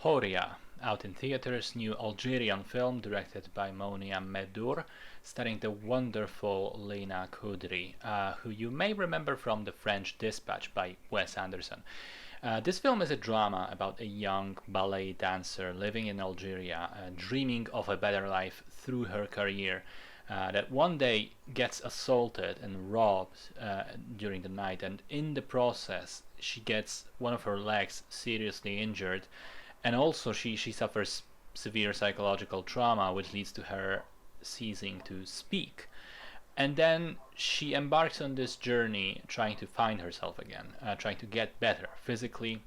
Houria, out in theaters, new Algerian film directed by Monia Medour, starring the wonderful Lena Kudry, who you may remember from The French Dispatch by Wes Anderson. This film is a drama about a young ballet dancer living in Algeria, dreaming of a better life through her career, that one day gets assaulted and robbed during the night, and in the process, she gets one of her legs seriously injured, and also she suffers severe psychological trauma, which leads to her ceasing to speak. And then she embarks on this journey trying to find herself again, trying to get better physically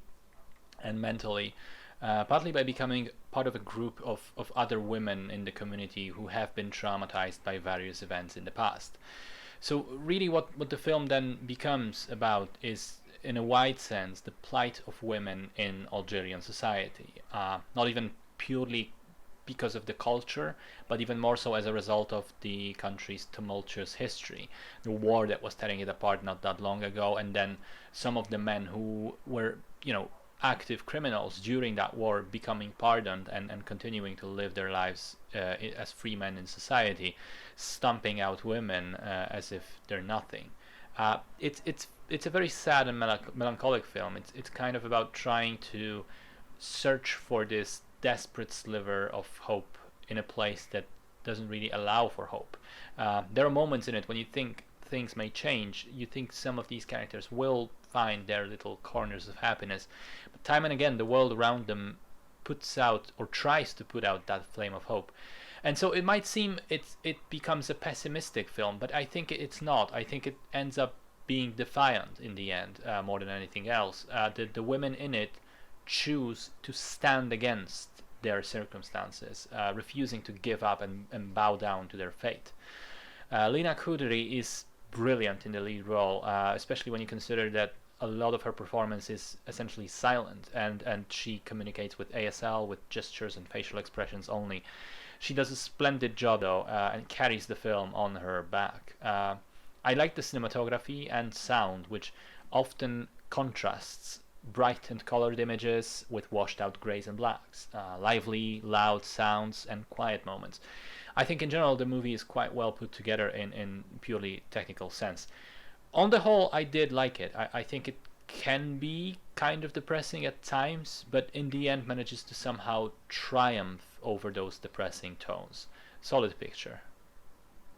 and mentally, partly by becoming part of a group of other women in the community who have been traumatized by various events in the past. So, really, what the film then becomes about is, in a wide sense, the plight of women in Algerian society, not even purely because of the culture, but even more so as a result of the country's tumultuous history, the war that was tearing it apart not that long ago, and then some of the men who were, active criminals during that war becoming pardoned and continuing to live their lives as free men in society, stomping out women as if they're nothing. It's a very sad and melancholic film. It's kind of about trying to search for this desperate sliver of hope in a place that doesn't really allow for hope. There are moments in it when you think things may change. You think some of these characters will find their little corners of happiness, but time and again the world around them puts out or tries to put out that flame of hope. And so it might seem it becomes a pessimistic film, but I think it's not. I think it ends up being defiant in the end, more than anything else. The women in it choose to stand against their circumstances, refusing to give up and bow down to their fate. Lena Kudry is brilliant in the lead role, especially when you consider that a lot of her performance is essentially silent, and she communicates with ASL, with gestures and facial expressions only. She does a splendid job, though, and carries the film on her back. I like the cinematography and sound, which often contrasts bright and colored images with washed out grays and blacks, lively, loud sounds, and quiet moments. I think in general the movie is quite well put together in purely technical sense. On the whole, I did like it. I think it can be kind of depressing at times, but in the end manages to somehow triumph over those depressing tones. Solid picture.